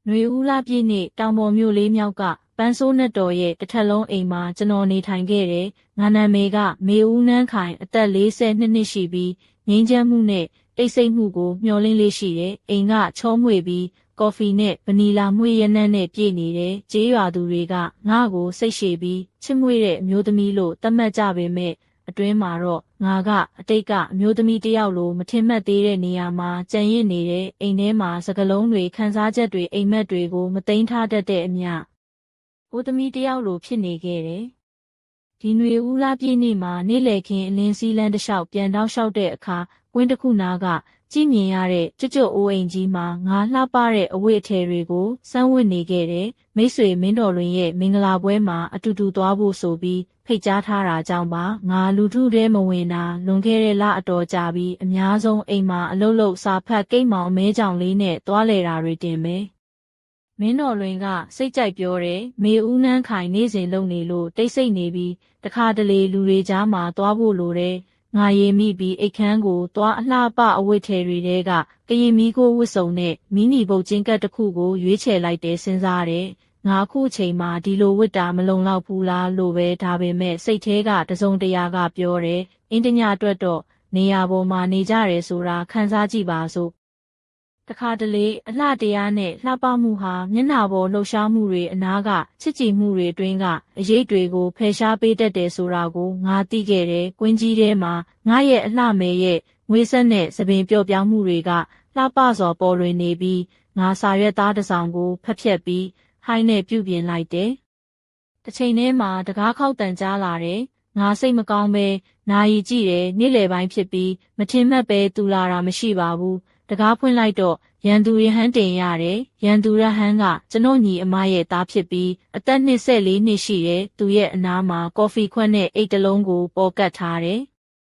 နွေဦးလပြည့်နေ့တောင်ပေါ်မြို့လေးမြောက်ကပန်းစိုးနဲ့တော်ရဲ့တစ်ထပ်လုံးအိမ်မှာကျွန်တော်နေထိုင်ခဲ့တယ်။ငါနာမည်ကမေဦးနန်းခိုင်အသက်42နှစ်ရှိပြီးငိမ့်ချမ်းမှုနဲ့တိတ်ဆိတ်မှုကိုမျှော်လင့်လေးရှိတယ်။အိမ်ကချောမွေ့ပြီးကော်ဖီနဲ့ဗနီလာမွှေးရနံ့နဲ့ပြည့်နေတယ်။ကျေးရွာသူတွေကငါ့ကိုစိတ်ရှည်ပြီးချစ်မွေ့တဲ့အမျိုးသမီးလို့သတ်မှတ်ကြပေမဲ့အတွင်းမှာတော့ငါကအတိတ်ကအမျိုးသမီးတစ်ယောက်လိုမထင်မှတ်သေးတဲ့နေရာမှာကြံ့ရစ်နေတဲ့အိမ်ထဲမှာစကလုံးတွေခန်းစားချက်တွေအိမ်မက်တွေကိုမသိမ်းထားတတ်တဲ့အမျှဦးသမီးတစ်ယောက်လိုဖြစ်နေခဲ့တယ်။ဒီနွေဦးလပြည့်နေ့မှာနေ့လည်ခင်းအလင်းစီးလန်းတစ်လျှောက်ပြန်တောက်လျှောက်တဲ့အခါကွင်းတစ်ခုနားကကြည့်မြင်ရတဲ့ကျွတ်ကျွတ်အိုးအိမ်ကြီးမှာငါလှပတဲ့အဝတ်အထည်တွေကိုစမ်းဝတ်နေခဲ့တယ်။မိတ်ဆွေမင်းတော်လွင်ရဲ့မင်္ဂလာပွဲမှာအတူတူသွားဖို့ဆိုပြီးဖိတ်ကြားထားတာကြောင့်ပါငါလူထုထဲမဝင်တာလွန်ခဲ့တဲ့လအတော်ကြာပြီးအများဆုံးအိမ်မှာအလုတ်လုတ်စာဖတ်ကိတ်မောင်မဲကြောင်လေးနဲ့သွားလဲတာတွေတင်ပဲမင်းတော်လွင်ကစိတ်ကြိုက်ပြောတယ်မေဦးနန်းခိုင်နေ့စဉ်လုံနေလို့တိတ်ဆိတ်နေပြီးတခါတလေလူတွေကြားမှာသွားဖို့လိုတယ်ငါရေမိပြီးအိတ်ခမ်းကိုသွားအလှပအဝတ်ထည်တွေထဲကကရင်မီကိုဝတ်စုံနဲ့မီနီပုတ်ချင်းကတ်တစ်ခုကိုရွေးချယ်လိုက်တယ်စဉ်းစားတယ်ငါခုချိန်မှာဒီလိုဝတ်တာမလုံလောက်ဘူးလားလို့ပဲဒါပေမဲ့စိတ်ထဲကတစုံတရာကပြောတယ်အင်းတညအတွက်တော့နေရာပေါ်မှာနေကြရဲဆိုတာခံစားကြည့်ပါစို့တခါတလေအလှတရားနဲ့လှပမှုဟာမျက်နှာပေါ်လှုပ်ရှားမှုတွေအနားကချစ်ကြည်မှုတွေအတွင်းကအရေးတွေကိုဖယ်ရှားပေးတတ်တယ်ဆိုတာကိုငါသိခဲ့တယ်။ကွင်းကြီးထဲမှာငါရဲ့အလှမယ်ရဲ့ငွေဆက်နဲ့သပင်ပျော့ပြောင်းမှုတွေကလှပစွာပေါ်လွင်နေပြီးငါစာရွက်သားတစ်စောင်ကိုဖတ်ဖြတ်ပြီးဟိုင်းနဲ့ပြုပြင်လိုက်တယ်။တစ်ချိန်ထဲမှာတကားခောက်တန်ကြားလာတယ်။ငါစိတ်မကောင်းပဲနာရီကြည့်တယ်နေ့လယ်ပိုင်းဖြစ်ပြီးမထင်မှတ်ပဲတူလာတာမရှိပါဘူး။တကားဖွင့်လိုက်တော့ရန်သူရဟန်းတင်ရတယ်။ရန်သူရဟန်းကကျွန်တော်ညီအမရဲ့သားဖြစ်ပြီးအသက်24နှစ်ရှိတယ်။သူရဲ့အနားမှာကော်ဖီခွက်နဲ့အိတ်တစ်လုံးကိုပေါ်ကတ်ထားတယ်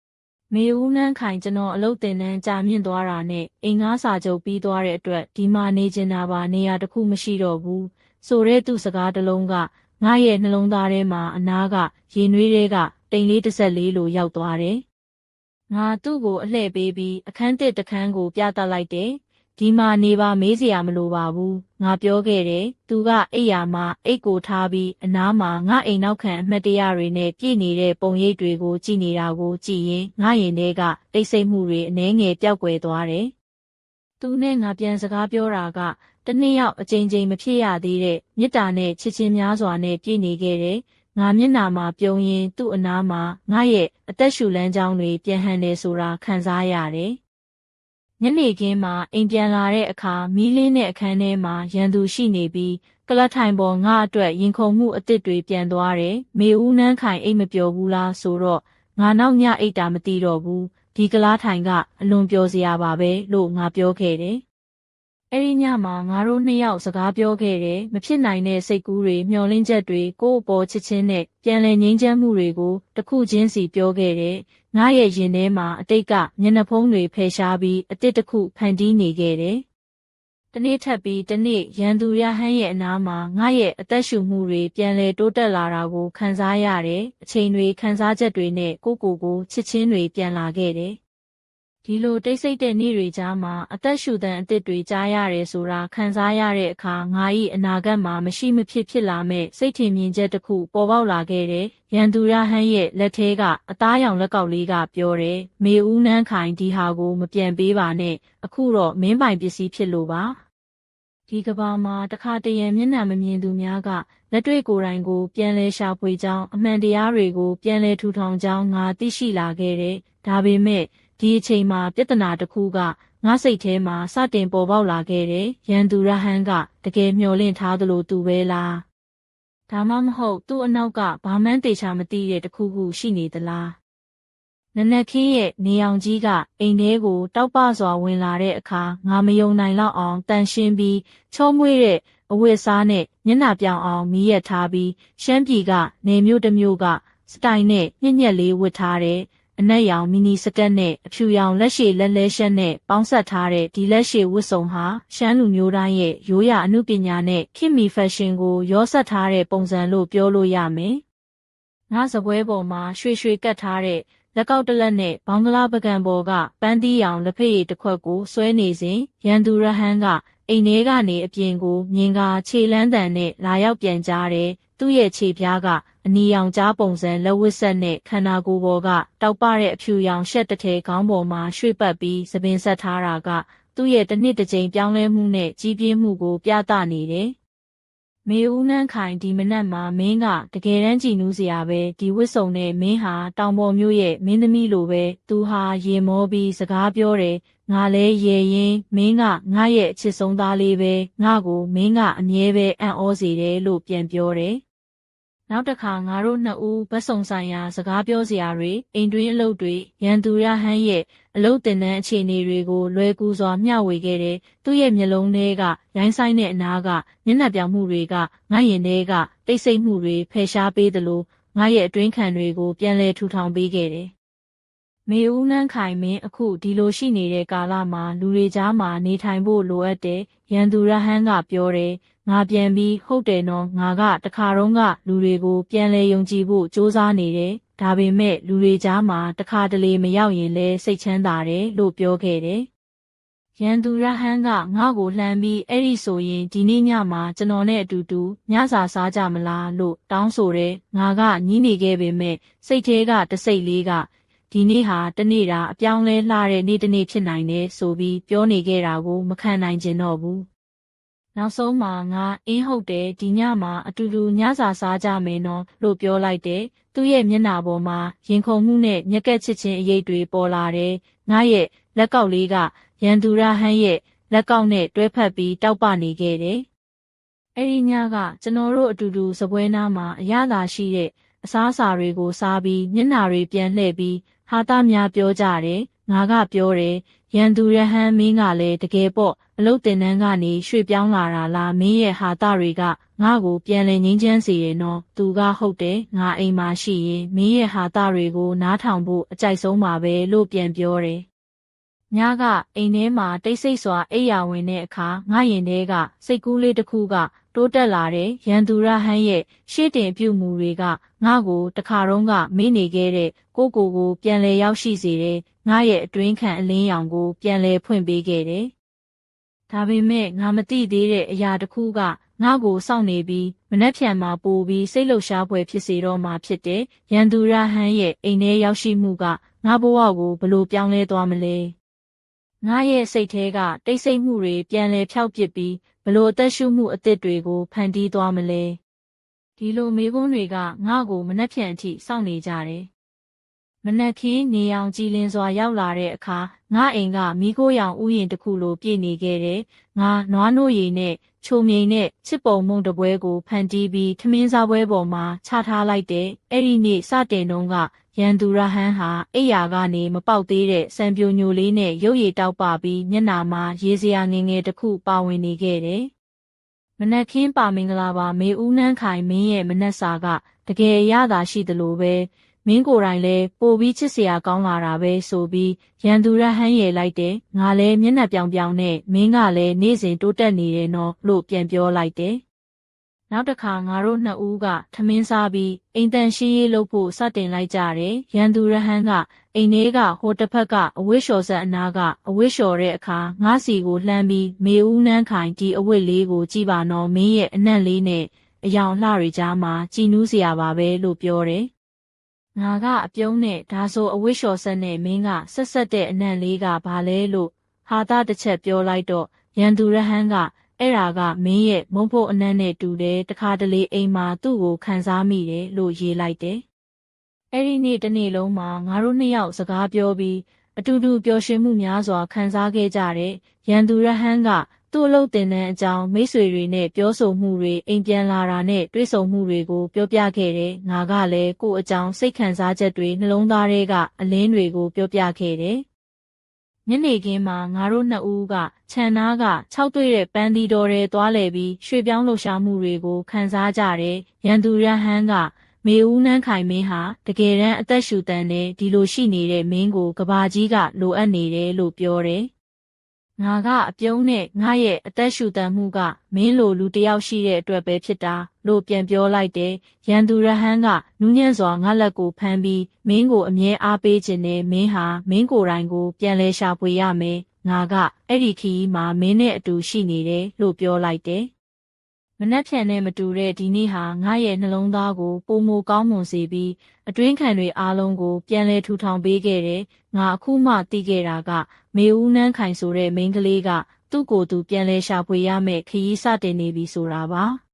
။မေဦးနန်းခိုင်ကျွန်တော်အလုပ်တင်တန်းကြာမြင့်သွားတာနဲ့အိမ်ငါးစာချုပ်ပြီးသွားတဲ့အတွက်ဒီမှာနေကျင်တာပါနေရာတစ်ခုမရှိတော့ဘူး။ဆိုတဲ့သူစကားတစ်လုံးကငါရဲ့နှလုံးသားထဲမှာအနားကရေနွေးတွေကတိမ်လေး14လိုရောက်သွားတယ်။ငါသူ့ကိုအလှည့်ပေးပြီးအခန်းတစ်တစ်ခန်းကိုပြသလိုက်တယ်။ဒီမှာနေပါမေးစရာမလိုပါဘူးငါပြောခဲ့တယ်သူကအိယာမှာအိတ်ကိုထားပြီးအနားမှာငါအိမ်နောက်ခံအမှတ်တရတွေနဲ့ပြည့်နေတဲ့ပုံရိပ်တွေကိုကြည့်နေတာကိုကြည့်ရင်ငါရင်ထဲကတိတ်ဆိတ်မှုတွေအနှဲငယ်ပျောက်ကွယ်သွားတယ်သူနဲ့ငါပြန်စကားပြောတာကတနေ့ရောက်အချိန်ချင်းမဖြစ်ရသေးတဲ့မေတ္တာနဲ့ချစ်ချင်းများစွာနဲ့ပြည့်နေခဲ့တယ်ငါမျက်နှာမှာပြုံးရင်သူ့အနားမှာငါရဲ့အသက်ရှူလမ်းကြောင်းတွေပြန်ဟန်နေဆိုတာခံစားရတယ်ညနေခင်းမှာအိမ်ပြန်လာတဲ့အခါမီးလင်းတဲ့အခန်းထဲမှာရန်သူရှိနေပြီးကလတ်ထိုင်ပေါ်ငါအတွက်ရင်ခုန်မှုအစ်စ်တွေပြန်သွားတယ်။မေဦးနန်းခိုင်အိတ်မပျော်ဘူးလားဆိုတော့ငါနောက်ညအိတ်တာမသိတော့ဘူး။ဒီကလားထိုင်ကအလွန်ပျော်စရာပါပဲလို့ငါပြောခဲ့တယ်။အဲ့ဒီညမှာငါတို့နှစ်ယောက်စကားပြောခဲ့တယ်။မဖြစ်နိုင်တဲ့စိတ်ကူးတွေမျှော်လင့်ချက်တွေကိုယ့်အပေါ်ချစ်ချင်းနဲ့ပြန်လည်ငြိမ်းချမ်းမှုတွေကိုတစ်ခုချင်းစီပြောခဲ့တယ်။ငါရဲ့ရင်ထဲမှာအတိတ်ကမျက်နှာဖုံးတွေဖယ်ရှားပြီးအတစ်တစ်ခုဖန်တီးနေခဲ့တယ်။တနေ့ထပ်ပြီးတနေ့ရန်သူရဟန်းရဲ့အနားမှာငါရဲ့အသက်ရှူမှုတွေပြန်လည်တိုးတက်လာတာကိုခံစားရတယ်။အချိန်တွေခံစားချက်တွေနဲ့ကိုချစ်ချင်းတွေပြန်လာခဲ့တယ်။ဒီလိုတိတ်ဆိတ်တဲ့နေ့တွေကြားမှာအသက်ရှူသံအသစ်တွေကြားရတယ်ဆိုတာခံစားရတဲ့အခါငါ၏အနာဂတ်မှာမရှိမဖြစ်ဖြစ်လာမဲ့စိတ်ထင်မြင်ချက်တစ်ခုပေါ်ပေါက်လာခဲ့တယ်။ရန်သူရဟန်းရဲ့လက်ထဲကအသားရောင်လက်ကောက်လေးကပြောတယ်။မေဦးနန်းခိုင်ဒီဟာကိုမပြန်ပေးပါနဲ့အခုတော့မင်းပိုင်ပစ္စည်းဖြစ်လို့ပါ။ဒီကဘာမှာတခါတရံမျက်နှာမမြင်သူများကလက်တွေ့ကိုယ်တိုင်ကိုပြန်လဲရှာဖွေကြောင်းအမှန်တရားတွေကိုပြန်လဲထူထောင်ကြောင်းငါသိရှိလာခဲ့တယ်။ဒါပေမဲ့ဒီအချိန်မှာပြဿနာတစ်ခုကငါစိတ်ထဲမှာစတင်ပေါ်ပေါက်လာခဲ့တယ်။ရန်သူရဟန်းကတကယ်မျှော်လင့်ထားသလိုသူပဲလား။ဒါမှမဟုတ်သူ့အနောက်ကဘာမှန်းသေချာမသိတဲ့တစ်ခုခုရှိနေသလား။နနက်ခင်းရဲ့နေအောင်ကြီးကအိမ်ထဲကိုတောက်ပစွာဝင်လာတဲ့အခါငါမယုံနိုင်လောက်အောင်တန်ရှင်းပြီးချောမွေ့တဲ့အဝတ်အစားနဲ့မျက်နှာပြောင်အောင်မီးရထားပြီးရှမ်းပြည်ကနေမျိုးတစ်မျိုးကစတိုင်နဲ့ညက်လေးဝတ်ထားတဲ့အနက်ရောင်မီနီစကတ်နဲ့အဖြူရောင်လက်ရှည်လက်လဲရှက်နဲ့ပေါင်းဆက်ထားတဲ့ဒီလက်ရှည်ဝတ်စုံဟာရှမ်းလူမျိုးတိုင်းရဲ့ရိုးရာအမှုပညာနဲ့ခေတ်မီဖက်ရှင်ကိုရောစပ်ထားတဲ့ပုံစံလို့ပြောလို့ရမယ်။ငါစပွဲပေါ်မှာရွှေကတ်ထားတဲ့လက်ကောက်တစ်လက်နဲ့ဘောင်္ဂလားပကံပေါ်ကပန်းသီးရောင်လက်ဖက်ရည်တစ်ခွက်ကိုဆွဲနေစဉ်ရန်သူရဟန်းက အိမ်ထဲကနေအပြင်ကိုမြင်ကာခြေလန်းတန်နဲ့လာရောက်ပြန်ကြားတယ်သူ့ရဲ့ခြေပြားကအနီရောင်ကြားပုံစံလက်ဝတ်ဆက်နဲ့ခန္ဓာကိုယ်ပေါ်ကတောက်ပတဲ့အဖြူရောင်ရှက်တစ်ထည်ခေါင်းပေါ်မှာရွှေ့ပတ်ပြီးသပင်ဆက်ထားတာကသူ့ရဲ့တစ်နှစ်တစ်ကြိမ်ပြောင်းလဲမှုနဲ့ကြီးပြင်းမှုကိုပြသနေတယ်။မေဦးနှန်းခိုင်ဒီမနက်မှာမင်းကတကယ်တမ်းကြည်နူးစရာပဲဒီဝတ်စုံနဲ့မင်းဟာတောင်ပေါ်မျိုးရဲ့မင်းသမီးလိုပဲသူဟာရေမောပြီးစကားပြောတယ်ငါလဲရေရင်မင်းကငါရဲ့အချစ်ဆုံးသားလေးပဲငါကိုမင်းကအမြဲပဲအံ့ဩစေတယ်လို့ပြန်ပြောတယ်နောက်တစ်ခါငါတို့နှစ်ဦးဘက်စုံဆိုင်ရာစကားပြောစရာတွေအိမ်တွင်းအလုပ်တွေရန်သူရဟန်းရဲ့အလုပ်တင်တဲ့အခြေအနေတွေကိုလွယ်ကူစွာမျှဝေခဲ့တယ်သူ့ရဲ့မျက်လုံးထဲကရိုင်းဆိုင်တဲ့အနာကမျက်နှာပြောင်မှုတွေကငါရင်ထဲကတိတ်ဆိတ်မှုတွေဖယ်ရှားပေးသလိုငါရဲ့အတွင်းခံတွေကိုပြန်လည်ထူထောင်ပေးခဲ့တယ်မေဦးနှန်းခိုင်မင်းအခုဒီလိုရှိနေတဲ့ကာလမှာလူတွေကြားမှာနေထိုင်ဖို့လိုအပ်တယ်ရန်သူရဟန်းကပြောတယ်ငါပြန်ပြီးဟုတ်တယ်နော်ငါကတခါတော့ကလူတွေကိုပြန်လဲယုံကြည်ဖို့စ조사နေတယ်ဒါပေမဲ့လူတွေကြားမှာတခါတလေမရောက်ရင်လဲစိတ်ချမ်းသာတယ်လို့ပြောခဲ့တယ်ရန်သူရဟန်းကငါ့ကိုလှမ်းပြီးအဲ့ဒီဆိုရင်ဒီနေ့ညမှာကျွန်တော်နဲ့အတူတူညစာစားကြမလားလို့တောင်းဆိုတယ်ငါကညှိနေခဲ့ပေမဲ့စိတ်ထဲကတစိတ်လေးကဒီနေ့ဟာတနေ့တာအပြောင်းလဲလှတဲ့နေ့တစ်နေ့ဖြစ်နိုင်တယ်ဆိုပြီးပြောနေခဲ့တာကိုမခံနိုင်ကျင်တော့ဘူးနောက်ဆုံးမှာငါအင်းဟုတ်တယ်ဒီညမှာအတူတူညစာစားကြမယ်နော်လို့ပြောလိုက်တယ်သူ့ရဲ့မျက်နှာပေါ်မှာရင်ခုန်မှုနဲ့မျက်ကက်ချစ်ချင်းအရေးတွေပေါ်လာတယ်ငါရဲ့လက်ကောက်လေးကရန်သူရဟန်းရဲ့လက်ကောက်နဲ့တွဲဖက်ပြီးတောက်ပနေခဲ့တယ်အဲ့ဒီညကကျွန်တော်တို့အတူတူစပွဲနားမှာအရသာရှိတဲ့အစားအစာတွေကိုစားပြီးမျက်နှာတွေပြန်လှည့်ပြီးဟာသားများပြောကြတယ်ငါကပြောတယ်ရန်သူရဟန်းမင်းကလည်းတကယ်ပေါ့အလုတ်တင်တန်းကနေရွှေ့ပြောင်းလာတာလားမင်းရဲ့ဟာသားတွေကငါ့ကိုပြန်လည်ငင်းချမ်းစေတယ်နော်သူကဟုတ်တယ်ငါအိမ်မှာရှိရင်မင်းရဲ့ဟာသားတွေကိုနားထောင်ဖို့အကြိုက်ဆုံးပါပဲလို့ပြန်ပြောတယ်ညကအိမ်ထဲမှာတိတ်ဆိတ်စွာအိပ်ယာဝင်တဲ့အခါငါရင်ထဲကစိတ်ကူးလေးတစ်ခုကတိုးတက်လာတဲ့ရန်သူရဟန်းရဲ့ရှေ့တင်ပြုမှုတွေကငါ့ကိုတခါတော့ကမေ့နေခဲ့တဲ့ကိုပြန်လဲရောက်ရှိစေတဲ့ငါရဲ့အတွင်းခံအလင်းရောင်ကိုပြန်လဲဖွင့်ပေးခဲ့တယ်။ဒါပေမဲ့ငါမသိသေးတဲ့အရာတစ်ခုကငါ့ကိုစောင့်နေပြီးမနှက်ဖြန်မှာပို့ပြီးစိတ်လှုပ်ရှားဖွယ်ဖြစ်စေတော့မှဖြစ်တဲ့ရန်သူရဟန်းရဲ့အိမ်ထဲရောက်ရှိမှုကငါဘဝကိုဘလို့ပြောင်းလဲသွားမလဲ။ငါရဲ့စိတ်ထဲကတိတ်ဆိတ်မှုတွေပြန်လဲဖျောက်ပစ်ပြီးဘလို့အသက်ရှူမှုအသစ်တွေကိုဖန်တီးသွားမလဲဒီလိုမေးခွန်းတွေကငါ့ကိုမနှက်ဖြန်အထိစောင့်နေကြတယ်မနက်ခင်းနေအောင်ကြည်လင်စွာရောက်လာတဲ့အခါငါအိမ်ကမီးခိုးရောင်ဥယျာဉ်တစ်ခုလိုပြည့်နေခဲ့တယ်ငါနွားနို့ရည်နဲ့ချိုမြိန်နဲ့ချစ်ပုံမုံတပွဲကိုဖန်တီးပြီးထမင်းစားပွဲပေါ်မှာချထားလိုက်တယ်အဲ့ဒီနေ့စတင်တုန်းကရန်သူရဟန်းဟာအိယာကနေမပေါက်သေးတဲ့စံပြိုညိုလေးနဲ့ရုပ်ရည်တောက်ပပြီးမျက်နှာမှာရေစရာငယ်ငယ်တစ်ခုပါဝင်နေခဲ့တယ်မနက်ခင်းပါမင်္ဂလာပါမေဦးနှန်းခိုင်မင်းရဲ့မနက်စာကတကယ်ရတာရှိသလိုပဲမင်းကိုယ်တိုင်လည်းပိုပြီးချစ်စရာကောင်းလာတာပဲဆိုပြီးရန်သူရဟန်းရဲ့လိုက်တယ်ငါလည်းမျက်နှာပြောင်ပြောင်နဲ့မင်းကလည်းနေ့စဉ်တိုးတက်နေတယ်နော်လို့ပြန်ပြောလိုက်တယ်နောက်တစ်ခါငါတို့နှစ်ဦးကထမင်းစားပြီးအိမ်တန်ရှင်းရေးလုပ်ဖို့စတင်လိုက်ကြတယ်ရန်သူရဟန်းကအိမ်ထဲကဟိုတစ်ဖက်ကအဝတ်လျှော်ဆက်အနာကအဝတ်လျှော်တဲ့အခါငါစီကိုလှမ်းပြီးမေဦးနှန်းခိုင်ဒီအဝတ်လေးကိုကြည့်ပါနော်မင်းရဲ့အနံ့လေးနဲ့အယောင်လှတွေကြားမှာကြည်နူးစရာပါပဲလို့ပြောတယ်ငါကအပြုံးနဲ့ဒါဆိုအဝတ်လျှော်ဆက်နဲ့မင်းကဆက်တဲ့အနံ့လေးကဘာလဲလို့ဟာသားတစ်ချက်ပြောလိုက်တော့ရန်သူရဟန်းကအဲ့ဒါကမင်းရဲ့မုံဖို့အနံ့နဲ့တူတယ်တခါတလေအိမ်မှာသူ့ကိုခံစားမိတယ်လို့ရေးလိုက်တယ်အဲ့ဒီနေ့တစ်နေ့လုံးမှာငါတို့နှစ်ယောက်စကားပြောပြီးအတူတူပျော်ရွှင်မှုများစွာခံစားခဲ့ကြတဲ့ရန်သူရဟန်းကသူ့အလုပ်တင်တဲ့အကြောင်းမိတ်ဆွေတွေနဲ့ပြောဆိုမှုတွေအိမ်ပြန်လာတာနဲ့တွေ့ဆုံမှုတွေကိုပြောပြခဲ့တယ်ငါကလည်းကို့အကြောင်းစိတ်ခံစားချက်တွေနှလုံးသားထဲကအလင်းတွေကိုပြောပြခဲ့တယ်ညနေခင်းမှာငါတို့နှစ်ဦးကခြံနားက၆တွေ့တဲ့ပန်းသီးတော်ထဲသွားလည်ပြီးရွှေ့ပြောင်းလှုပ်ရှားမှုတွေကိုခံစားကြတယ်ရန်သူရဟန်းကမေဦးနှန်းခိုင်မင်းဟာတကယ်တမ်းအသက်ရှူတန်တဲ့ဒီလိုရှိနေတဲ့မင်းကိုကဘာကြီးကလိုအပ်နေတယ်လို့ပြောတယ်ငါကအပြုံးနဲ့ငါရဲ့အသက်ရှူတန်မှုကမင်းလိုလူတစ်ယောက်ရှိတဲ့အတွက်ပဲဖြစ်တာလို့ပြန်ပြောလိုက်တယ်ရန်သူရဟန်းကနူးညံ့စွာငါလက်ကိုဖမ်းပြီးမင်းကိုအမြဲအားပေးခြင်းနဲ့မင်းဟာမင်းကိုယ်တိုင်ကိုပြန်လဲရှာဖွေရမယ် ငါကအဲ့ဒီခီးမှာမင်းနဲ့အတူရှိနေတယ်လို့ပြောလိုက်တယ်။မနှက်ဖြန်နဲ့မတူတဲ့ဒီနေ့ဟာငါရဲ့နှလုံးသားကိုပိုမိုကောင်းမွန်စေပြီးအတွင်းခံတွေအားလုံးကိုပြန်လည်ထူထောင်ပေးခဲ့တယ်။ငါအခုမှသိခဲ့တာကမေဦးနန်းခိုင်ဆိုတဲ့မိန်းကလေးကသူ့ကိုယ်သူပြန်လည်ရှာဖွေရမယ့်ခရီးစတင်နေပြီဆိုတာပါ။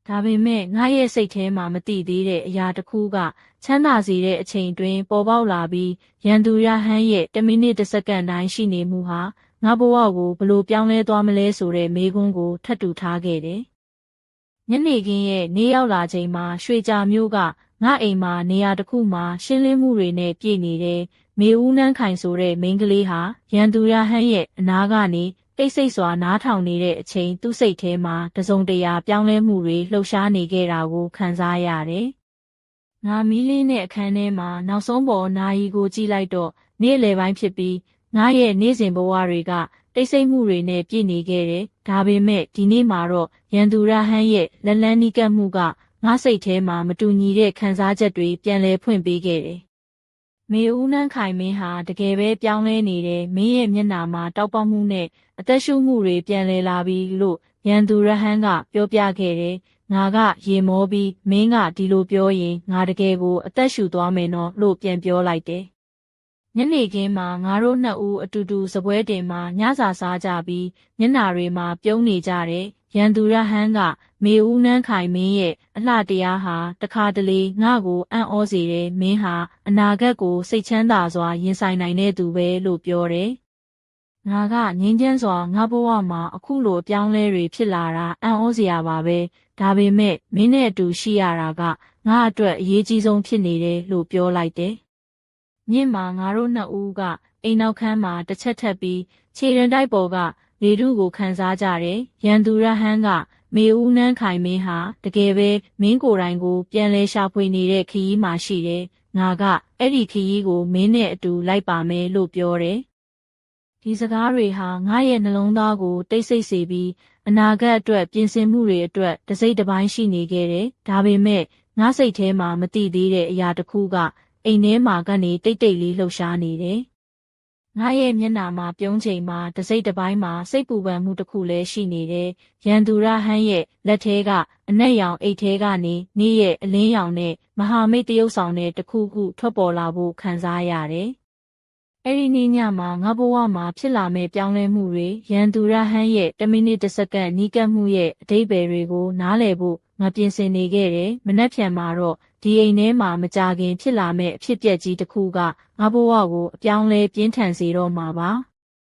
ဒါပေမဲ့ငါရဲ့စိတ်ထဲမှာမသိသေးတဲ့အရာတစ်ခုကချမ်းသာစေတဲ့အချိန်တွင်ပေါ်ပေါက်လာပြီးရန်သူရဟန်းရဲ့1မိနစ်1စက္ကန့်တိုင်းရှိနေမှုဟာငါဘဝကိုဘလို့ပြောင်းလဲသွားမလဲဆိုတဲ့မေးခွန်းကိုထပ်တူထားခဲ့တယ်။ညနေခင်းရဲ့နေရောက်လာချိန်မှာရွှေကြာမျိုးကငါအိမ်မှာနေရာတစ်ခုမှာရှင်းလင်းမှုတွေနဲ့ပြည့်နေတယ်။မေဦးနန်းခိုင်ဆိုတဲ့မိန်းကလေးဟာရန်သူရဟန်းရဲ့အနာကနေတိတ်ဆိတ်စွာနားထောင်နေတဲ့အချိန်သူ့စိတ်ထဲမှာတစုံတရာပြောင်းလဲမှုတွေလှုပ်ရှားနေခဲ့တာကိုခံစားရတယ်။ငါမီးလေးနဲ့အခန်းထဲမှာနောက်ဆုံးပေါ်နာရီကိုကြည့်လိုက်တော့နေ့လယ်ပိုင်းဖြစ်ပြီးငါရဲ့နေ့စဉ်ဘဝတွေကတိတ်ဆိတ်မှုတွေနဲ့ပြည့်နေခဲ့တယ်။ဒါပေမဲ့ဒီနေ့မှာတော့ရန်သူရဟန်းရဲ့လက်လန်းနီးကပ်မှုကငါစိတ်ထဲမှာမတူညီတဲ့ခံစားချက်တွေပြန်လည်ဖွင့်ပေးခဲ့တယ်။မေဦးနန်းခိုင်မင်းဟာတကယ်ပဲပြောင်းလဲနေတယ်မင်းရဲ့မျက်နှာမှာတောက်ပမှုနဲ့အသက်ရှူမှုတွေပြန်လည်လာပြီလို့ရန်သူရဟန်းကပြောပြခဲ့တယ်။ငါကရေမောပြီးမင်းကဒီလိုပြောရင်ငါတကယ်ကိုအသက်ရှူသွားမယ်နော်လို့ပြန်ပြောလိုက်တယ်။ညနေခင်းမှာငါတို့နှစ်ဦးအတူတူစပွဲတင်မှာညစာစားကြပြီးမျက်နှာတွေမှာပြုံးနေကြတယ်။ရန်သူရဟန်းကမေဦးနန်းခိုင်မင်းရဲ့အလှတရားဟာတခါတလေငါ့ကိုအံ့ဩစေတယ်မင်းဟာအနာဂတ်ကိုစိတ်ချမ်းသာစွာရင်ဆိုင်နိုင်တဲ့သူပဲလို့ပြောတယ်။ငါကငြိမ်းချမ်းစွာငါဘဝမှာအခုလိုအပြောင်းလဲတွေဖြစ်လာတာအံ့ဩစရာပါပဲ။ဒါပေမဲ့မင်းနဲ့အတူရှိရတာကငါအတွက်အရေးကြီးဆုံးဖြစ်နေတယ်လို့ပြောလိုက်တယ်။မြင့်မှာငါတို့နှစ်ဦးကအိမ်နောက်ခန်းမှာတစ်ချက်ထပ်ပြီးခြေရင်တိုက်ပေါ်ကလေထုကိုခန်းစားကြတယ်။ရန်သူရဟန်းကမေဦးနန်းခိုင်မင်းဟာတကယ်ပဲမင်းကိုယ်တိုင်ကိုပြန်လဲရှာဖွေနေတဲ့ခရီးမှာရှိတယ်။ငါကအဲ့ဒီခရီးကိုမင်းနဲ့အတူလိုက်ပါမယ်လို့ပြောတယ်။ဒီစကားတွေဟာငါရဲ့နှလုံးသားကိုတိတ်ဆိတ်စေပြီးအနာဂတ်အတွက်ပြင်ဆင်မှုတွေအတွက်တစိမ့်တစ်ပိုင်းရှိနေခဲ့တယ်။ဒါပေမဲ့ငါစိတ်ထဲမှာမသိသေးတဲ့အရာတစ်ခုကအိမ်ထဲမှာကနေတိတ်တိတ်လေးလှုပ်ရှားနေတယ်။ငါရဲ့မျက်နှာမှာပြုံးချိန်မှာတစိမ့်တစ်ပိုင်းမှာစိတ်ပူပန်မှုတစ်ခုလည်းရှိနေတယ်။ရန်သူရဟန်းရဲ့လက်ထဲကအနက်ရောင်အိတ်ထဲကနေနေ့ရဲ့အလင်းရောင်နဲ့မဟာမိတ်တရုပ်ဆောင်တဲ့တစ်ခုခုထွက်ပေါ်လာဖို့ခံစားရတယ်။အဲ့ဒီနေ့ညမှာငါဘဝမှာဖြစ်လာမယ့်ပြောင်းလဲမှုတွေရန်သူရဟန်းရဲ့1မိနစ်1စက္ကန့်နီးကပ်မှုရဲ့အဓိပ္ပာယ်တွေကိုနားလည်ဖို့ငါပြင်ဆင်နေခဲ့တယ်။မနှက်ဖြန်မှာတော့ဒီအိမ်ထဲမှာမကြခင်ဖြစ်လာမယ့်အဖြစ်အပျက်ကြီးတစ်ခုကငါဘဝကိုအပြောင်းလဲပြင်းထန်စေတော့မှာပါ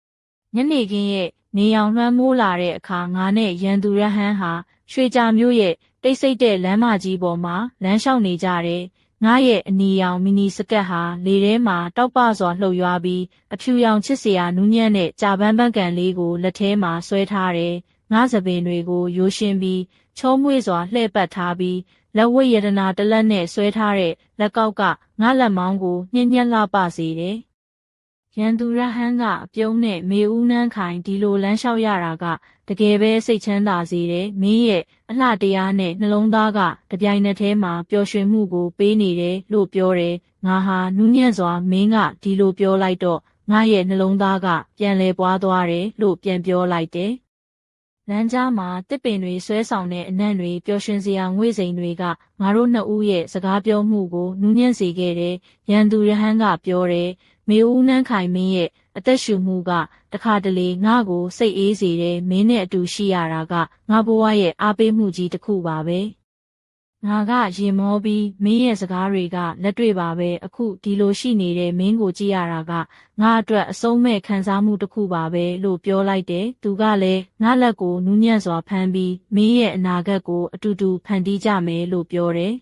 ။ညနေခင်းရဲ့နေရောင်လွှမ်းမိုးလာတဲ့အခါငါနဲ့ရန်သူရဟန်းဟာရွှေကြာမျိုးရဲ့တိတ်ဆိတ်တဲ့လမ်းမကြီးပေါ်မှာလမ်းလျှောက်နေကြတယ်။ငါရဲ့အနီရောင်မီနီစကတ်ဟာလေထဲမှာတောက်ပစွာလှုပ်ရွားပြီးအဖြူရောင်ချစ်စရာနူးညံ့တဲ့ကြာပန်းပန်းကန်လေးကိုလက်ထဲမှာဆွဲထားတယ်။ငါစပင်တွေကိုရိုးရှင်းပြီးချောမွေ့စွာလှည့်ပတ်ထားပြီးလက်ဝတ်ရတနာတစ်လက်နဲ့ဆွဲထားတဲ့လက်ကောက်ကငါလက်မောင်းကိုညှက်ညက်လှပစေတယ်။ရန်သူရဟန်းကအပြုံးနဲ့မေဦးနန်းခိုင်ဒီလိုလမ်းလျှောက်ရတာကတကယ်ပဲစိတ်ချမ်းသာစေတယ်။မင်းရဲ့အလှတရားနဲ့နှလုံးသားကတပြိုင်နက်တည်းမှာပျော်ရွှင်မှုကိုပေးနေတယ်လို့ပြောတယ်။ငါဟာနူးညံ့စွာမင်းကဒီလိုပြောလိုက်တော့ငါရဲ့နှလုံးသားကပြန်လဲပွားသွားတယ်လို့ပြန်ပြောလိုက်တယ်။လမ်းကြားမှာတစ်ပင်တွေဆွဲဆောင်တဲ့အနံ့တွေပျော်ရွှင်စရာငွေ့စိန်တွေကငါတို့နှစ်ဦးရဲ့စကားပြောမှုကိုနူးညံ့စေခဲ့တယ်။ရန်သူရဟန်းကပြောတယ်။မေဦးနန်းခိုင်မင်းရဲ့အသက်ရှူမှုကတခါတလေငါ့ကိုစိတ်အေးစေတယ်မင်းနဲ့အတူရှိရတာကငါဘဝရဲ့အားပေးမှုကြီးတစ်ခုပါပဲ။ငါကရင်မောပြီးမင်းရဲ့စကားတွေကလက်တွေ့ပါပဲအခုဒီလိုရှိနေတဲ့မင်းကိုကြည့်ရတာကငါအတွက်အဆုံးမဲ့ခံစားမှုတစ်ခုပါပဲလို့ပြောလိုက်တယ်သူကလည်းငါလက်ကိုနူးညံ့စွာဖမ်းပြီးမင်းရဲ့အနာဂတ်ကိုအတူတူဖန်တီးကြမယ်လို့ပြောတယ်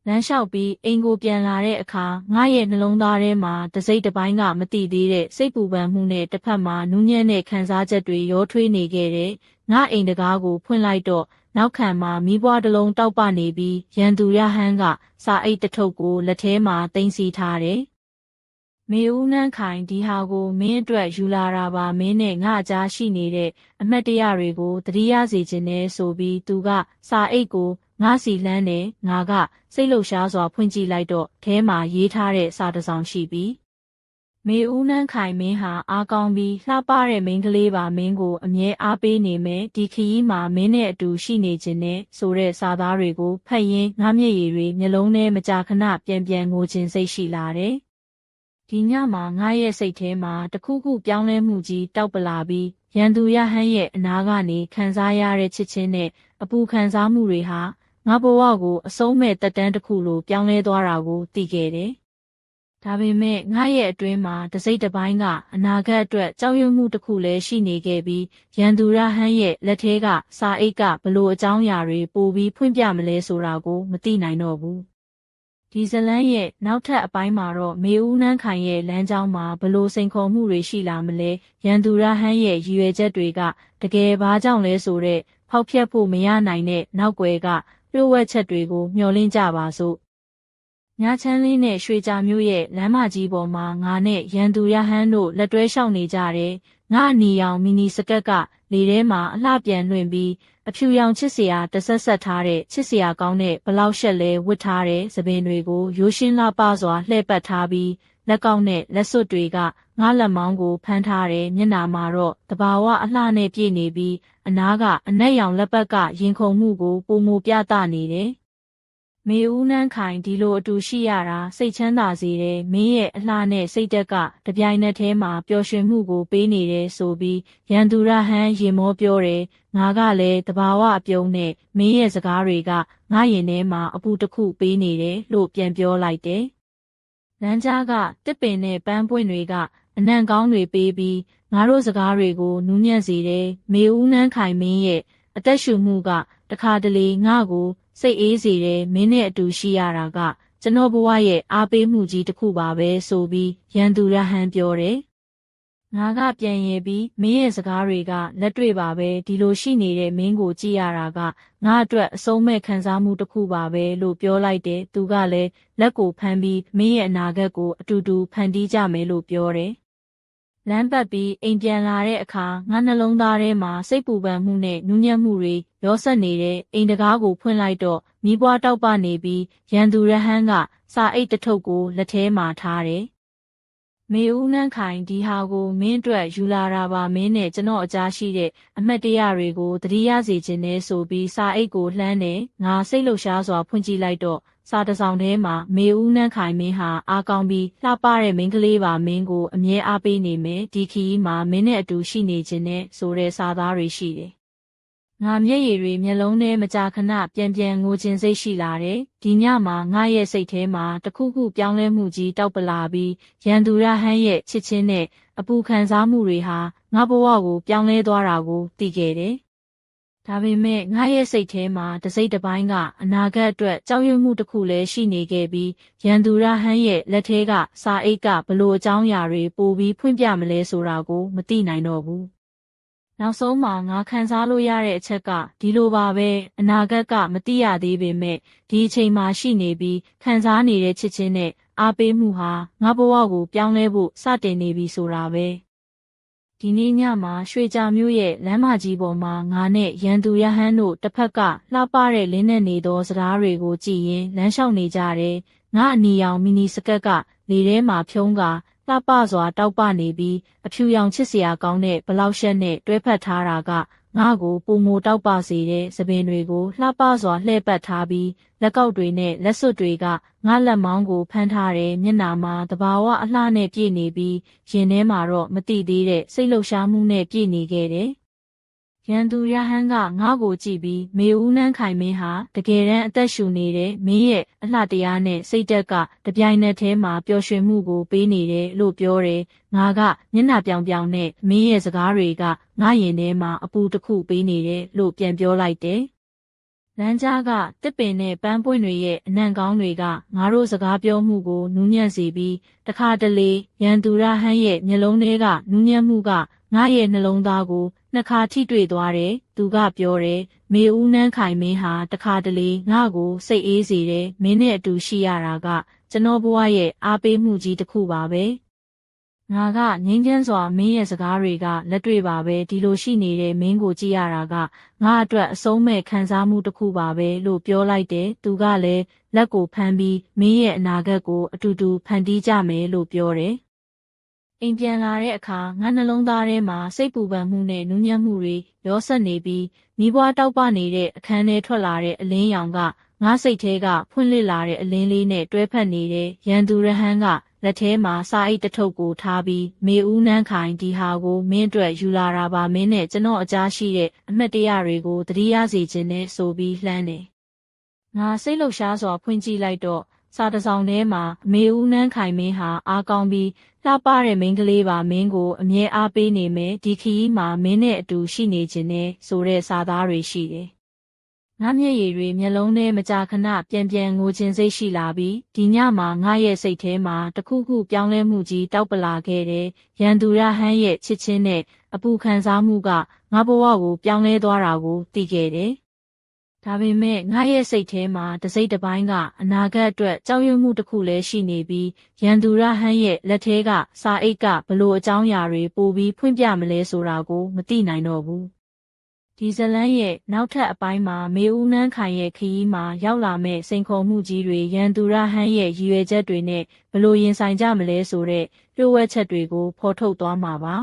လမ်းလျှောက်ပြီးအိမ်ကိုပြန်လာတဲ့အခါငါရဲ့နှလုံးသားထဲမှာတစိမ့်တစ်ပိုင်းကမတိသေးတဲ့စိတ်ပူပန်မှုနဲ့တစ်ဖက်မှာနူးညံ့တဲ့ခံစားချက်တွေရောထွေးနေခဲ့တယ်ငါအိမ်တကားကိုဖွင့်လိုက်တော့နောက်ခံမှာမီးပွားတစ်လုံးတောက်ပနေပြီးရန်သူရဟန်းကစာအိတ်တစ်ထုပ်ကိုလက်ထဲမှာသိမ်းဆည်းထားတယ်။မေဦးနန်းခိုင်ဒီဟာကိုမင်းအတွက်ယူလာတာပါမင်းနဲ့ငါအကြားရှိနေတဲ့အမှတ်တရတွေကိုသတိရစေခြင်းနဲ့ဆိုပြီးသူကစာအိတ်ကိုငါစီလှမ်းတယ်ငါကစိတ်လှုပ်ရှားစွာဖွင့်ကြည့်လိုက်တော့ထဲမှာရေးထားတဲ့စာတစ်စောင်ရှိပြီး မေဦးနှန်းခိုင်မင်းဟာအားကောင်းပြီးလှပတဲ့မိန်းကလေးပါမင်းကိုအမြဲအားပေးနေမယ်ဒီခရီးမှာမင်းနဲ့အတူရှိနေခြင်းနဲ့ဆိုတဲ့စာသားတွေကိုဖတ်ရင်းငါမျက်ရည်တွေမျက်လုံးထဲမကြာခဏပြန်ငိုခြင်းစိတ်ရှိလာတယ်။ဒီညမှာငါရဲ့စိတ်ထဲမှာတခုခုပြောင်းလဲမှုကြီးတောက်ပလာပြီးရန်သူရဟန်းရဲ့အနာကနေခံစားရတဲ့ချစ်ချင်းနဲ့အပူခံစားမှုတွေဟာငါဘဝကိုအဆုံးမဲ့တက်တန်းတစ်ခုလိုပြောင်းလဲသွားတာကိုသိခဲ့တယ်။ဒါပေမဲ့ငါရဲ့အတွင်းမှာတစိမ့်တစ်ပိုင်းကအနာဂတ်အတွက်ကြောက်ရွံ့မှုတစ်ခုလည်းရှိနေခဲ့ပြီးရန်သူရဟန်းရဲ့လက်ထဲကစာအိတ်ကဘလို့အကြောင်းအရာတွေပိုပြီးဖွင့်ပြမလဲဆိုတာကိုမသိနိုင်တော့ဘူး။ဒီဇလန်းရဲ့နောက်ထပ်အပိုင်းမှာတော့မေဦးနှန်းခိုင်ရဲ့လမ်းကြောင်းမှာဘလို့စိန်ခေါ်မှုတွေရှိလာမလဲရန်သူရဟန်းရဲ့ရည်ရွယ်ချက်တွေကတကယ်ဘာကြောင့်လဲဆိုတဲ့ဖောက်ဖျက်ဖို့မရနိုင်တဲ့နောက်ွယ်ကလျှို့ဝှက်ချက်တွေကိုမျှော်လင့်ကြပါစို့ညချမ်းလေးနဲ့ရွှေကြာမျိုးရဲ့လမ်းမကြီးပေါ်မှာငါနဲ့ရန်သူရဟန်းတို့လက်တွဲလျှောက်နေကြတယ်။ငါအနီရောင်မီနီစကတ်ကလေထဲမှာအလှပြန်လွှင့်ပြီးအဖြူရောင်ချစ်စရာတဆက်ဆက်ထားတဲ့ချစ်စရာကောင်းတဲ့ဘလောက်ရှက်လဲဝတ်ထားတဲ့သပင်တွေကိုရိုးရှင်းလှပစွာလှည့်ပတ်ထားပြီးလက်ကောက်နဲ့လက်စွပ်တွေကငါလက်မောင်းကိုဖမ်းထားတဲ့မျက်နှာမှာတော့တဘာဝအလှနဲ့ပြည့်နေပြီးအနားကအနက်ရောင်လက်ပတ်ကရင်ခုန်မှုကိုပုံမပြသနေတယ်။မေဦးနှန်းခိုင်ဒီလိုအတူရှိရတာစိတ်ချမ်းသာစေတယ်မင်းရဲ့အလှနဲ့စိတ်တက်ကတပြိုင်နက်တည်းမှာပျော်ရွှင်မှုကိုပေးနေတယ်ဆိုပြီးရန်သူရဟန်းရေမောပြောတယ်ငါကလည်းတဘာဝအပြုံးနဲ့မင်းရဲ့စကားတွေကငါရင်ထဲမှာအပူတစ်ခုပေးနေတယ်လို့ပြန်ပြောလိုက်တယ်လမ်းကြားကတစ်ပင်နဲ့ပန်းပွင့်တွေကအနံ့ကောင်းတွေပေးပြီးငါတို့စကားတွေကိုနူးညံ့စေတယ်မေဦးနှန်းခိုင်မင်းရဲ့အသက်ရှူမှုကတခါတလေငါ့ကိုစိတ်အေးစေတယ်မင်းနဲ့အတူရှိရတာကကျွန်တော်ဘဝရဲ့အားပေးမှုကြီးတစ်ခုပါပဲဆိုပြီးရန်သူရဟန်းပြောတယ်ငါကပြန်ရပြီးမင်းရဲ့စကားတွေကလက်တွေ့ပါပဲဒီလိုရှိနေတဲ့မင်းကိုကြည့်ရတာကငါအတွက်အဆုံးမဲ့ခံစားမှုတစ်ခုပါပဲလို့ပြောလိုက်တယ်သူကလည်းလက်ကိုဖမ်းပြီးမင်းရဲ့အနာဂတ်ကိုအတူတူဖန်တီးကြမယ်လို့ပြောတယ်လမ်းပတ်ပြီးအိမ်ပြန်လာတဲ့အခါငါနှလုံးသားထဲမှာစိတ်ပူပန်မှုနဲ့နူးညံ့မှုတွေရောစက်နေတဲ့အိမ်တကားကိုဖွင့်လိုက်တော့မီးပွားတောက်ပနေပြီးရန်သူရဟန်းကစာအိတ်တစ်ထုပ်ကိုလက်ထဲမှာထားတယ်။မေဦးနှန်းခိုင်ဒီဟာကိုမင်းအတွက်ယူလာတာပါမင်းနဲ့ကျွန်တော်အကြားရှိတဲ့အမှတ်တရတွေကိုသတိရစေခြင်းနဲ့ဆိုပြီးစာအိတ်ကိုလှမ်းတယ်ငါစိတ်လှုပ်ရှားစွာဖွင့်ကြည့်လိုက်တော့စာတစ်စောင်ထဲမှာမေဦးနှန်းခိုင်မင်းဟာအားကောင်းပြီးလှပတဲ့မိန်းကလေးပါမင်းကိုအမြဲအားပေးနေမယ်ဒီခီးမှာမင်းနဲ့အတူရှိနေခြင်းနဲ့ဆိုတဲ့စာသားတွေရှိတယ်ငါမျက်ရည်တွေမျက်လုံးထဲမကြာခဏပြန်ငိုခြင်းစိတ်ရှိလာတယ်ဒီညမှာငါရဲ့စိတ်ထဲမှာတခုခုပြောင်းလဲမှုကြီးတောက်ပလာပြီးရန်သူရဟန်းရဲ့ချစ်ချင်းနဲ့အပူခံစားမှုတွေဟာငါဘဝကိုပြောင်းလဲသွားတာကိုသိခဲ့တယ်ဒါပေမဲ့ငါရဲ့စိတ်ထဲမှာတစိမ့်တစ်ပိုင်းကအနာဂတ်အတွက်ကြောက်ရွံ့မှုတစ်ခုလည်းရှိနေခဲ့ပြီးရန်သူရဟန်းရဲ့လက်ထဲကစာအိတ်ကဘလို့အကြောင်းအရာတွေပိုပြီးဖွင့်ပြမလဲဆိုတာကိုမသိနိုင်တော့ဘူးနောက်ဆုံးမှာငါခံစားလို့ရတဲ့အချက်ကဒီလိုပါပဲအနာဂတ်ကမသိရသေးပေမဲ့ဒီအချိန်မှာရှိနေပြီးခံစားနေတဲ့ချစ်ချင်းနဲ့အားပေးမှုဟာငါဘဝကိုပြောင်းလဲဖို့စတင်နေပြီဆိုတာပဲဒီနေ့ညမှာရွှေကြာမျိုးရဲ့လမ်းမကြီးပေါ်မှာငါနဲ့ရန်သူရဟန်းတို့တစ်ဖက်ကလှပတဲ့လင်းနဲ့နေသောစကားတွေကိုကြည်ရင်လမ်းလျှောက်နေကြတယ်ငါအနီရောင်မီနီစကတ်ကလေထဲမှာဖြုံးကလှပစွာတောက်ပနေပြီးအဖြူရောင်ချစ်စရာကောင်းတဲ့ဘလောက်ရှက်နဲ့တွဲဖက်ထားတာကငါ့ကိုပုံမိုတောက်ပစေတဲ့သပင်တွေကိုလှပစွာလှည့်ပတ်ထားပြီးလက်ကောက်တွေနဲ့လက်စွပ်တွေကငါလက်မောင်းကိုဖမ်းထားတဲ့မျက်နှာမှာတဘာဝအလှနဲ့ပြည့်နေပြီးရင်ထဲမှာတော့မတိသေးတဲ့စိတ်လှုပ်ရှားမှုနဲ့ပြည့်နေခဲ့တယ်ရန်သူရဟန်းကငါ့ကိုကြည့်ပြီးမေဦးနှန်းခိုင်မင်းဟာတကယ်တမ်းအသက်ရှူနေတဲ့မင်းရဲ့အလှတရားနဲ့စိတ်တက်ကတပြိုင်နက်တည်းမှာပျော်ရွှင်မှုကိုပေးနေတယ်လို့ပြောတယ်ငါကမျက်နှာပြောင်နဲ့မင်းရဲ့စကားတွေကငါရင်ထဲမှာအပူတစ်ခုပေးနေတယ်လို့ပြန်ပြောလိုက်တယ်လမ်းကြားကတစ်ပင်နဲ့ပန်းပွင့်တွေရဲ့အနံ့ကောင်းတွေကငါတို့စကားပြောမှုကိုနူးညံ့စေပြီးတခါတလေရန်သူရဟန်းရဲ့မျက်လုံးထဲကနူးညံ့မှုကငါရဲ့နှလုံးသားကိုနှစ်ခါထိတွေ့သွားတယ်သူကပြောတယ်မေဦးနှန်းခိုင်မင်းဟာတခါတလေငါ့ကိုစိတ်အေးစေတယ်မင်းနဲ့အတူရှိရတာကကျွန်တော်ဘဝရဲ့အားပေးမှုကြီးတစ်ခုပါပဲငါကငိမ့်ချမ်းစွာမင်းရဲ့စကားတွေကလက်တွေ့ပါပဲဒီလိုရှိနေတဲ့မင်းကိုကြည့်ရတာကငါအတွက်အဆုံးမဲ့ခံစားမှုတစ်ခုပါပဲလို့ပြောလိုက်တယ်သူကလည်းလက်ကိုဖမ်းပြီးမင်းရဲ့အနာဂတ်ကိုအတူတူဖန်တီးကြမယ်လို့ပြောတယ် အိမ်ပြန်လာတဲ့အခါငါနှလုံးသားထဲမှာစိတ်ပူပန်မှုနဲ့နူးညံ့မှုတွေရောစက်နေပြီးမိဘွားတောက်ပနေတဲ့အခန်းထဲထွက်လာတဲ့အလင်းရောင်ကငါစိတ်ထဲကဖွင့်လှစ်လာတဲ့အလင်းလေးနဲ့တွဲဖက်နေတဲ့ရန်သူရဟန်းကလက်ထဲမှာစာအိတ်တစ်ထုပ်ကိုထားပြီးမေဦးနန်းခိုင်ဒီဟာကိုမင်းအတွက်ယူလာတာပါမင်းနဲ့ကျွန်တော်အကြားရှိတဲ့အမတ်တရားတွေကိုသတိရစေခြင်းနဲ့ဆိုပြီးလှမ်းတယ်ငါစိတ်လှုပ်ရှားစွာဖွင့်ကြည့်လိုက်တော့စာတစ်စောင်ထဲမှာမေဦးနန်းခိုင်မင်းဟာအားကောင်းပြီးလှပတဲ့မိန်းကလေးပါမင်းကိုအမြဲအားပေးနေမယ်ဒီခီးမှာမင်းနဲ့အတူရှိနေခြင်းနဲ့ဆိုတဲ့စာသားတွေရှိတယ်။ငါမျက်ရည်တွေမျက်လုံးထဲမကြာခဏပြန်ငိုခြင်းစိတ်ရှိလာပြီးဒီညမှာငါရဲ့စိတ်ထဲမှာတခုခုပြောင်းလဲမှုကြီးတောက်ပလာခဲ့တယ်။ရန်သူရဟန်းရဲ့ချစ်ချင်းနဲ့အပူခံစားမှုကငါဘဝကိုပြောင်းလဲသွားတာကိုသိခဲ့တယ်။ဒါပေမဲ့ငါရဲ့စိတ်ထဲမှာတစိမ့်တစ်ပိုင်းကအနာဂတ်အတွက်ကြောက်ရွံ့မှုတစ်ခုလည်းရှိနေပြီးရန်သူရဟန်းရဲ့လက်ထဲကစာအိတ်ကဘလို့အကြောင်းအရာတွေပိုပြီးဖွင့်ပြမလဲဆိုတာကိုမသိနိုင်တော့ဘူးဒီဇလန်ရဲ့နောက်ထပ်အပိုင်းမှာမေဦးနန်းခိုင်ရဲ့ခရီးမှာရောက်လာမဲ့စိန်ခေါ်မှုကြီးတွေရန်သူရဟန်းရဲ့ရည်ရွယ်ချက်တွေနဲ့ဘလို့ရင်ဆိုင်ကြမလဲဆိုတဲ့လျှို့ဝှက်ချက်တွေကိုဖော်ထုတ်သွားမှာပါ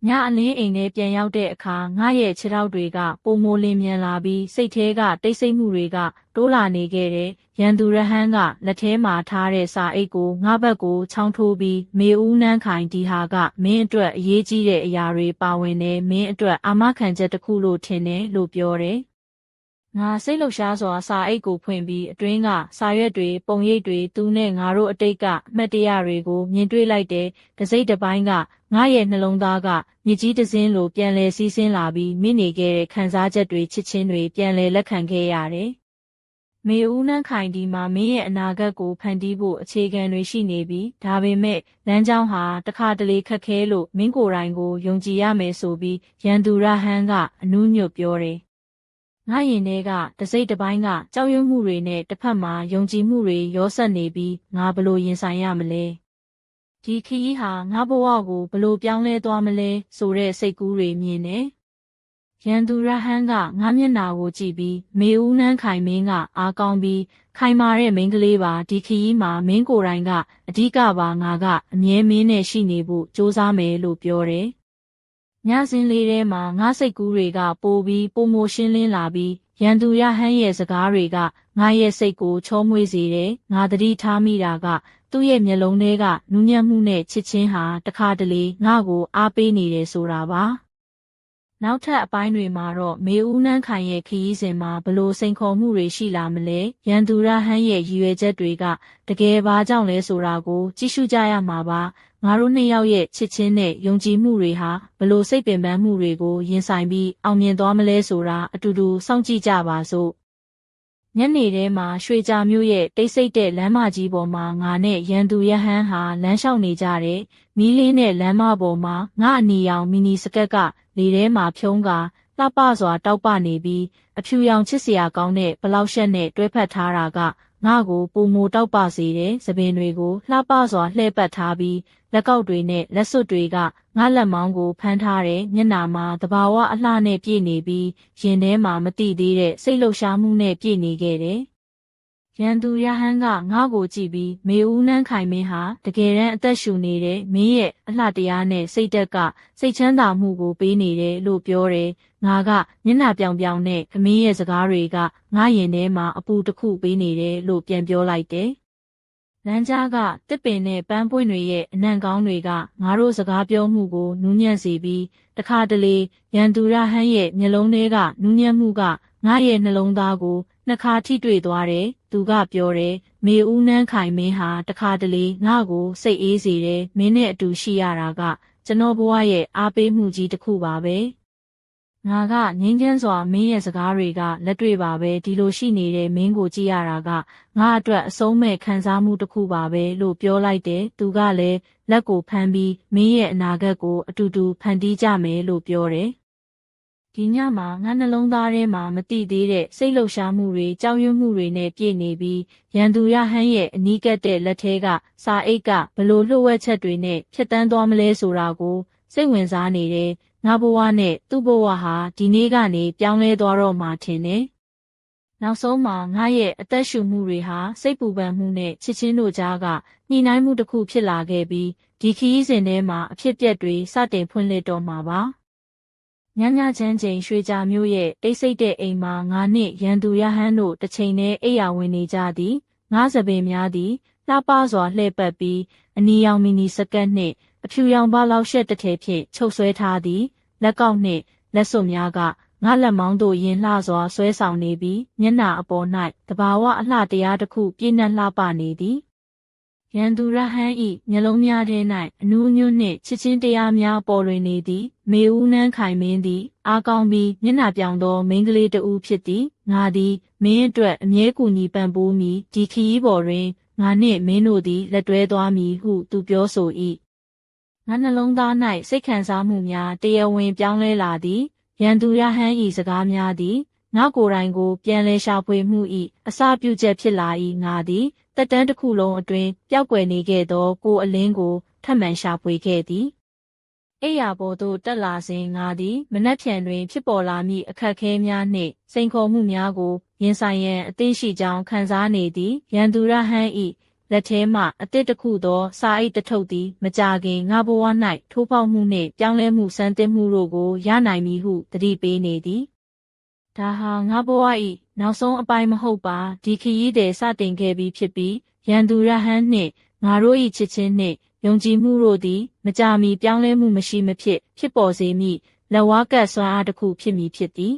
ညအလင်းအိမ်ထဲပြန်ရောက်တဲ့အခါငါရဲ့ခြေထောက်တွေကပုံမိုးလင်းမြန်လာပြီးစိတ်ထဲကတိတ်ဆိတ်မှုတွေကတိုးလာနေခဲ့တဲ့ရန်သူရဟန်းကလက်ထဲမှာထားတဲ့စာအိတ်ကိုငါဘက်ကိုချောင်းထိုးပြီးမေဦးနန်းခိုင်ဒီဟာကမင်းအတွက်အရေးကြီးတဲ့အရာတွေပါဝင်နေမင်းအတွက်အာမခံချက်တစ်ခုလို့ထင်တယ်လို့ပြောတယ်ငါစိတ်လှုပ်ရှားစွာစာအိတ်ကိုဖွင့်ပြီးအတွင်းကစာရွက်တွေပုံရိပ်တွေသူနဲ့ငါတို့အတိတ်ကအမှတ်တရတွေကိုမြင်တွေ့လိုက်တဲ့တစိမ့်တစ်ပိုင်းကငါရဲ့နှလုံးသားကမြစ်ကြီးတစ်စင်းလိုပြန်လဲစီးဆင်းလာပြီးမိနေခဲ့တဲ့ခံစားချက်တွေချစ်ချင်းတွေပြန်လဲလက်ခံခဲ့ရတယ်။မေဦးနန်းခိုင်ဒီမှာမင်းရဲ့အနာဂတ်ကိုဖန်တီးဖို့အခြေခံတွေရှိနေပြီးဒါပေမဲ့လမ်းကြောင်းဟာတခါတလေခက်ခဲလို့မင်းကိုယ်တိုင်ကိုယုံကြည်ရမယ်ဆိုပြီးရန်သူရဟန်းကအနူးညွတ်ပြောတယ်။ငါရင်ထဲကတစိမ့်တစ်ပိုင်းကကြောက်ရွံ့မှုတွေနဲ့တစ်ဖက်မှာယုံကြည်မှုတွေရောစက်နေပြီးငါဘလို့ရင်ဆိုင်ရမလဲ။ဒီခရီးဟာငါဘဝကိုဘလို့ပြောင်းလဲသွားမလဲဆိုတဲ့စိတ်ကူးတွေမြင်နေရန်သူရဟန်းကငါမျက်နာကိုကြည့်ပြီးမေဦးနန်းခိုင်မင်းကအားကောင်းပြီးခိုင်မာတဲ့မိန်းကလေးပါဒီခရီးမှာမင်းကိုယ်တိုင်ကအဓိကပါငါကအမြဲမင်းနဲ့ရှိနေဖို့စ조사မယ်လို့ပြောတယ်ညစင်းလေးထဲမှာငါစိတ်ကူးတွေကပိုပြီးပုံမိုရှင်းလင်းလာပြီးရန်သူရဟန်းရဲ့စကားတွေကငါရဲ့စိတ်ကိုချောမွေ့စေတယ်ငါသတိထားမိတာကသူ့ရဲ့မျက်လုံးထဲကနူးညံ့မှုနဲ့ချစ်ချင်းဟာတခါတလေငါ့ကိုအားပေးနေတယ်ဆိုတာပါနောက်ထပ်အပိုင်းတွေမှာတော့မေဦးနန်းခိုင်ရဲ့ခရီးစဉ်မှာဘလို့စိန်ခေါ်မှုတွေရှိလာမလဲရန်သူရဟန်းရဲ့ရည်ရွယ်ချက်တွေကတကယ်ဘာကြောင့်လဲဆိုတာကိုကြည့်ရှုကြရမှာပါငါတို့နှစ်ယောက်ရဲ့ချစ်ချင်းနဲ့ယုံကြည်မှုတွေဟာဘလို့စိတ်ပင်ပန်းမှုတွေကိုရင်ဆိုင်ပြီးအောင်မြင်သွားမလဲဆိုတာအတူတူစောင့်ကြည့်ကြပါစို့ညနေထဲမှာရွှေကြာမြို့ရဲ့တိတ်ဆိတ်တဲ့လမ်းမကြီးပေါ်မှာငါနဲ့ရန်သူရဟန်းဟာလမ်းလျှောက်နေကြတယ်။မီးလင်းတဲ့လမ်းမပေါ်မှာငါအနီရောင်မီနီစကက်ကလေထဲမှာဖြုံးကာလှပစွာတောက်ပနေပြီးအဖြူရောင်ချစ်စရာကောင်းတဲ့ဘလောက်ရှက်နဲ့တွဲဖက်ထားတာကငါ့ကိုပုံမိုတောက်ပစေတဲ့သပင်တွေကိုလှပစွာလှည့်ပတ်ထားပြီးလက်ကောက်တွေနဲ့လက်စွပ်တွေကငါလက်မောင်းကိုဖမ်းထားတဲ့မျက်နှာမှာတဘာဝအလှနဲ့ပြည့်နေပြီးရင်ထဲမှာမတိသေးတဲ့စိတ်လှုပ်ရှားမှုနဲ့ပြည့်နေခဲ့တယ်။ရန်သူရဟန်းကငါ့ကိုကြည့်ပြီးမေဦးနန်းခိုင်မင်းဟာတကယ်တမ်းအသက်ရှူနေတဲ့မင်းရဲ့အလှတရားနဲ့စိတ်ဓာတ်ကစိတ်ချမ်းသာမှုကိုပေးနေတယ်လို့ပြောတယ်။ငါကမျက်နှာပြောင်ပြောင်နဲ့မင်းရဲ့စကားတွေကငါရင်ထဲမှာအပူတစ်ခုပေးနေတယ်လို့ပြန်ပြောလိုက်တယ်။လမ်းကြားကတစ်ပင်နဲ့ပန်းပွင့်တွေရဲ့အနံ့ကောင်းတွေကငါတို့စကားပြောမှုကိုနူးညံ့စေပြီးတခါတလေရန်သူရဟန်းရဲ့မျက်လုံးထဲကနူးညံ့မှုကငါရဲ့နှလုံးသားကိုနှစ်ခါထိတွေ့သွားတယ်သူကပြောတယ်မေဦးနန်းခိုင်မင်းဟာတခါတလေငါ့ကိုစိတ်အေးစေတယ်မင်းနဲ့အတူရှိရတာကကျွန်တော်ဘဝရဲ့အားပေးမှုကြီးတစ်ခုပါပဲငါကငင်းချမ်းစွာမင်းရဲ့စကားတွေကလက်တွေ့ပါပဲဒီလိုရှိနေတဲ့မင်းကိုကြည့်ရတာကငါအတွက်အဆုံးမဲ့ခံစားမှုတစ်ခုပါပဲလို့ပြောလိုက်တယ်သူကလည်းလက်ကိုဖမ်းပြီးမင်းရဲ့အနာဂတ်ကိုအတူတူဖန်တီးကြမယ်လို့ပြောတယ်ဒီညမှာငါနှလုံးသားထဲမှာမတိသေးတဲ့စိတ်လှုပ်ရှားမှုတွေကြောက်ရွံ့မှုတွေနဲ့ပြည့်နေပြီးရန်သူရဟန်းရဲ့အနီးကပ်တဲ့လက်ထဲကစာအိတ်ကဘလို့လှုပ်ဝက်ချက်တွေနဲ့ဖြတ်တန်းသွားမလဲဆိုတာကိုစိတ်ဝင်စားနေတယ်ငါဘဝနဲ့သူ့ဘဝဟာဒီနေ့ကနေပြောင်းလဲသွားတော့မှထင်တယ်နောက်ဆုံးမှာငါရဲ့အသက်ရှူမှုတွေဟာစိတ်ပူပန်မှုနဲ့ချစ်ချင်းတို့ကြားကညှိနှိုင်းမှုတစ်ခုဖြစ်လာခဲ့ပြီး ဒီခရီးစဉ်ထဲမှာအဖြစ်အပျက်တွေစတင်ဖွင့်လှစ်တော့မှာပါညညချမ်းချိန်ရွှေကြာမျိုးရဲ့တိတ်ဆိတ်တဲ့အိမ်မှာငါနှင့်ရန်သူရဟန်းတို့တစ်ချိန်တည်းအိပ်ယာဝင်နေကြသည်ငါးစပင်များသည်လှပစွာလှည့်ပတ်ပြီးအနီရောင်မီနီစကတ်နှင့်အဖြူရောင်ဘာလောက်ရှက်တစ်ထည်ဖြင့်ချုပ်ဆွဲထားသည်လက်ကောက်နှင့်လက်စွပ်များကငါလက်မောင်းတို့ရင်လှစွာဆွဲဆောင်နေပြီးမျက်နှာအပေါ်၌တဘာဝအလှတရားတစ်ခုပြည့်နှက်လှပနေသည်ရန်သူရဟန်းဤမျက်လုံးများထဲ၌အနူးအညွတ်နှင့်ချစ်ချင်းတရားများပေါ်လွင်နေသည်မေဦးနှန်းခိုင်မင်းသည်အားကောင်းပြီးမျက်နှာပြောင်သောမိန်းကလေးတဦးဖြစ်သည်ငါသည်မင်းအတွက်အမြဲကူညီပံ့ပိုးမည်ဒီခရီးပေါ်တွင်ငါနှင့်မင်းတို့သည်လက်တွဲသွားမည်ဟုသူပြောဆို၏ငါနှလုံးသား၌စိတ်ခံစားမှုများတရားဝင်ပြောင်းလဲလာသည်ရန်သူရဟန်းဤစကားများသည်ငါကိုယ်တိုင်ကိုပြန်လဲရှာဖွေမှု၏အစပြုချက်ဖြစ်လာ၏ငါသည်တက်တန်းတစ်ခုလုံးအတွင်းပျောက်ကွယ်နေခဲ့သောကိုယ်အလင်းကိုထပ်မံရှာဖွေခဲ့သည်အိယာပေါ်သို့တက်လာစဉ်ငါသည်မနှက်ဖြန်တွင်ဖြစ်ပေါ်လာမည့်အခက်အခဲများနှင့်စိန်ခေါ်မှုများကိုရင်ဆိုင်ရန်အသင့်ရှိကြောင်းခံစားနေသည်ရန်သူရဟန်း၏လက်ထဲမှအသစ်တစ်ခုသောစာအိတ်တစ်ထုပ်သည်မကြာခင်ငါဘဝ၌ထိုးဖောက်မှုနှင့်ပြောင်းလဲမှုစံသစ်မှုတို့ကိုရနိုင်မည်ဟုသတိပေးနေသည်ဒါဟာငါဘဝ၏နောက်ဆုံးအပိုင်းမဟုတ်ပါဒီခရီးသည်စတင်ခဲ့ပြီးဖြစ်ပြီးရန်သူရဟန်းနှင့်ငါတို့၏ချစ်ချင်းနှင့်ယုံကြည်မှုတို့သည်မကြာမီပြောင်းလဲမှုမရှိမဖြစ်ပေါ်စေမည့်လက်ဝါးကပ်စွမ်းအားတစ်ခုဖြစ်မည်ဖြစ်သည်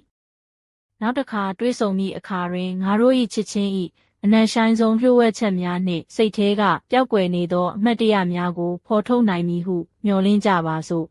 နောက်တစ်ခါတွေ့ဆုံမည့်အခါတွင်ငါတို့၏ချစ်ချင်း၏အနက်ရှိုင်းဆုံးလျှို့ဝှက်ချက်များနှင့်စိတ်ထဲကပျောက်ကွယ်နေသောအမှတ်တရများကိုဖော်ထုတ်နိုင်မည်ဟုမျှော်လင့်ကြပါစို့